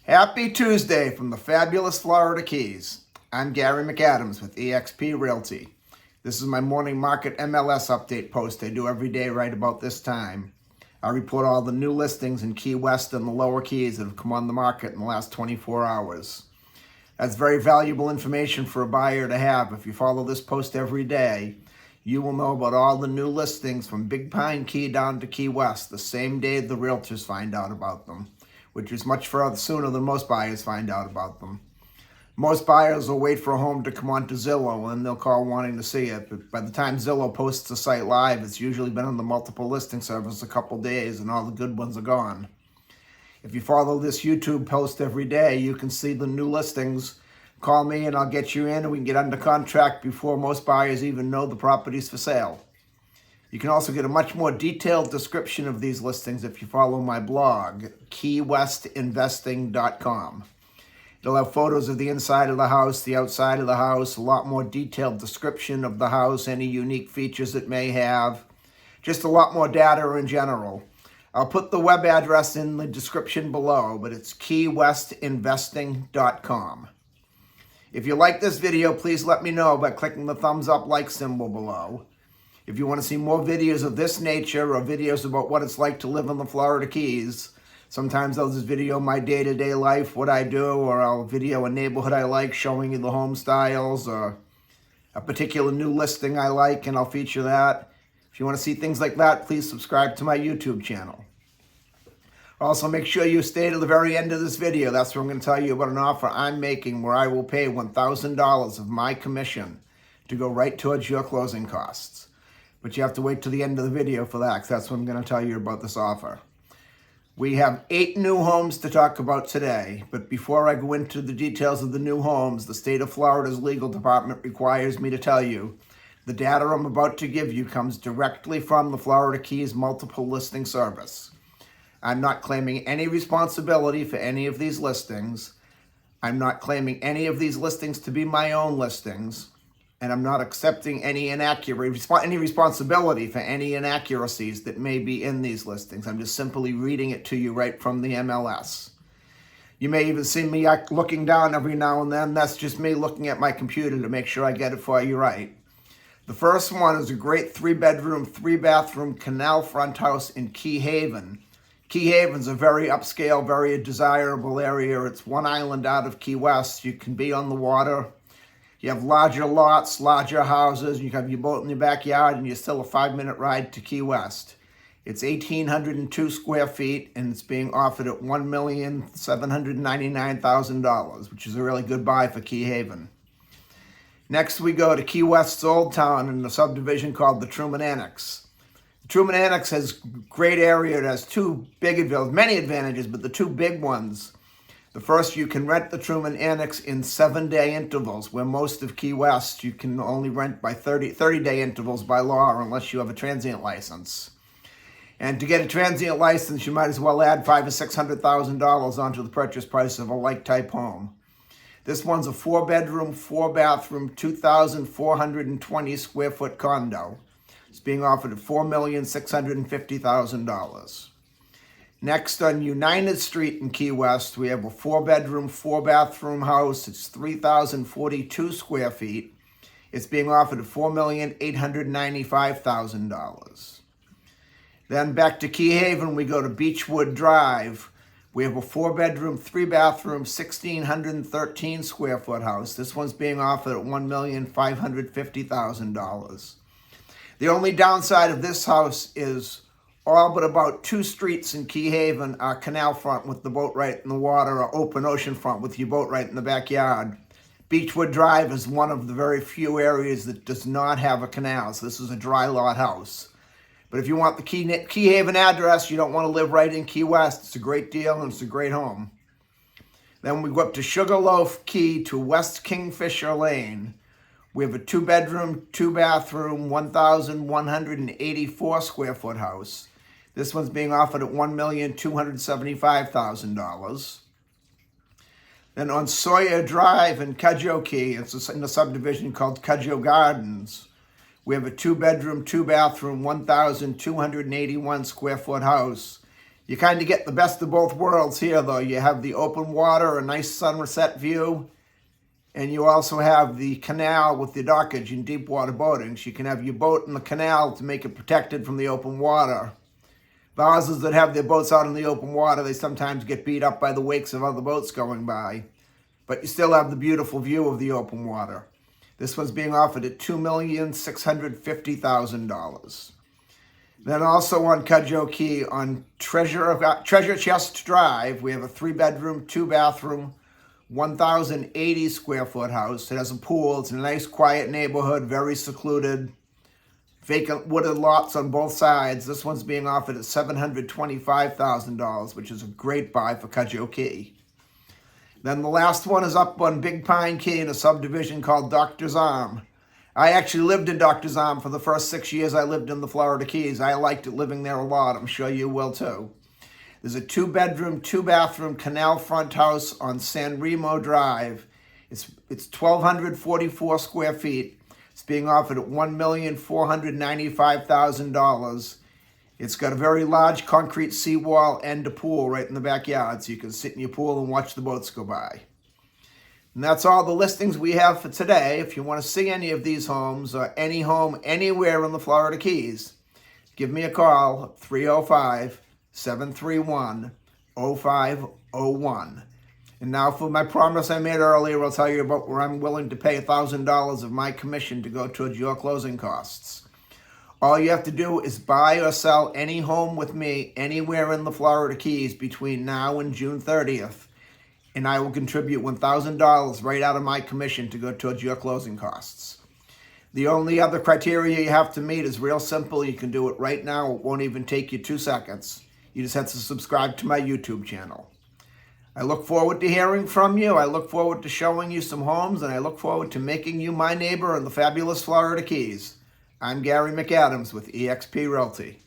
Happy Tuesday from the fabulous Florida Keys. I'm Gary McAdams with eXp Realty. This is my morning market MLS update post I do every day right about this time. I report all the new listings in Key West and the lower Keys that have come on the market in the last 24 hours. That's very valuable information for a buyer to have. If you follow this post every day, you will know about all the new listings from Big Pine Key down to Key West the same day the Realtors find out about them, which is much further sooner than most buyers find out about them. Most buyers will wait for a home to come onto Zillow and they'll call wanting to see it. But by the time Zillow posts the site live, it's usually been on the multiple listing service a couple days and all the good ones are gone. If you follow this YouTube post every day, you can see the new listings. Call me and I'll get you in and we can get under contract before most buyers even know the property's for sale. You can also get a much more detailed description of these listings if you follow my blog, keywestinvesting.com. It'll have photos of the inside of the house, the outside of the house, a lot more detailed description of the house, any unique features it may have, just a lot more data in general. I'll put the web address in the description below, but it's keywestinvesting.com. If you like this video, please let me know by clicking the thumbs up like symbol below. If you want to see more videos of this nature or videos about what it's like to live in the Florida Keys, sometimes I'll just video my day-to-day life, what I do, or I'll video a neighborhood I like, showing you the home styles, or a particular new listing I like, and I'll feature that. If you want to see things like that, please subscribe to my YouTube channel. Also, make sure you stay to the very end of this video. That's where I'm going to tell you about an offer I'm making where I will pay $1,000 of my commission to go right towards your closing costs. But you have to wait till the end of the video for that, because that's when I'm going to tell you about this offer. We have 8 new homes to talk about today, but before I go into the details of the new homes, the state of Florida's legal department requires me to tell you the data I'm about to give you comes directly from the Florida Keys multiple listing service. I'm not claiming any responsibility for any of these listings. I'm not claiming any of these listings to be my own listings. And I'm not accepting any responsibility for any inaccuracies that may be in these listings. I'm just simply reading it to you right from the MLS. You may even see me looking down every now and then. That's just me looking at my computer to make sure I get it for you right. The first one is a great 3-bedroom, 3-bathroom canal front house in Key Haven. Key Haven's a very upscale, very desirable area. It's one island out of Key West. You can be on the water. You have larger lots, larger houses, you have your boat in your backyard, and you're still a 5-minute ride to Key West. It's 1,802 square feet, and it's being offered at $1,799,000, which is a really good buy for Key Haven. Next, we go to Key West's Old Town in a subdivision called the Truman Annex. The Truman Annex has a great area. It has many advantages, but the 2 big ones. The first, you can rent the Truman Annex in 7-day intervals, where most of Key West you can only rent by 30-day intervals by law unless you have a transient license. And to get a transient license, you might as well add $500,000 or $600,000 onto the purchase price of a like-type home. This one's a 4-bedroom, 4-bathroom, 2,420 square foot condo. It's being offered at $4,650,000. Next, on United Street in Key West, we have a 4-bedroom, 4-bathroom house. It's 3,042 square feet. It's being offered at $4,895,000. Then back to Key Haven, we go to Beechwood Drive. We have a 4-bedroom, 3-bathroom, 1,613 square foot house. This one's being offered at $1,550,000. The only downside of this house is all but about 2 streets in Key Haven are canal front with the boat right in the water, or open ocean front with your boat right in the backyard. Beechwood Drive is one of the very few areas that does not have a canal, so this is a dry lot house. But if you want the Key Haven address, you don't want to live right in Key West, it's a great deal and it's a great home. Then we go up to Sugarloaf Key to West Kingfisher Lane. We have a 2-bedroom, 2-bathroom, 1,184 square foot house. This one's being offered at $1,275,000. Then on Sawyer Drive in Cudjoe Key, it's in a subdivision called Cudjoe Gardens. We have a 2-bedroom, 2-bathroom, 1,281 square foot house. You kind of get the best of both worlds here, though. You have the open water, a nice sunset view, and you also have the canal with the dockage and deep water boating. So you can have your boat in the canal to make it protected from the open water. The houses that have their boats out in the open water, they sometimes get beat up by the wakes of other boats going by. But you still have the beautiful view of the open water. This one's being offered at $2,650,000. Then also on Cudjoe Key on Treasure Chest Drive, we have a 3-bedroom, 2-bathroom, 1,080 square foot house. It has a pool. It's a nice quiet neighborhood, very secluded. Vacant wooded lots on both sides. This one's being offered at $725,000, which is a great buy for Cudjoe Key. Then the last one is up on Big Pine Key in a subdivision called Doctor's Arm. I actually lived in Doctor's Arm for the first 6 years I lived in the Florida Keys. I liked it living there a lot. I'm sure you will too. There's a 2-bedroom, 2-bathroom canal front house on San Remo Drive. It's 1,244 square feet. It's being offered at $1,495,000. It's got a very large concrete seawall and a pool right in the backyard, so you can sit in your pool and watch the boats go by. And that's all the listings we have for today. If you want to see any of these homes or any home anywhere in the Florida Keys, give me a call, 305-731-0501. And now for my promise I made earlier, I'll tell you about where I'm willing to pay $1,000 of my commission to go towards your closing costs. All you have to do is buy or sell any home with me anywhere in the Florida Keys between now and June 30th, and I will contribute $1,000 right out of my commission to go towards your closing costs. The only other criteria you have to meet is real simple. You can do it right now. It won't even take you 2 seconds. You just have to subscribe to my YouTube channel. I look forward to hearing from you. I look forward to showing you some homes, and I look forward to making you my neighbor in the fabulous Florida Keys. I'm Gary McAdams with eXp Realty.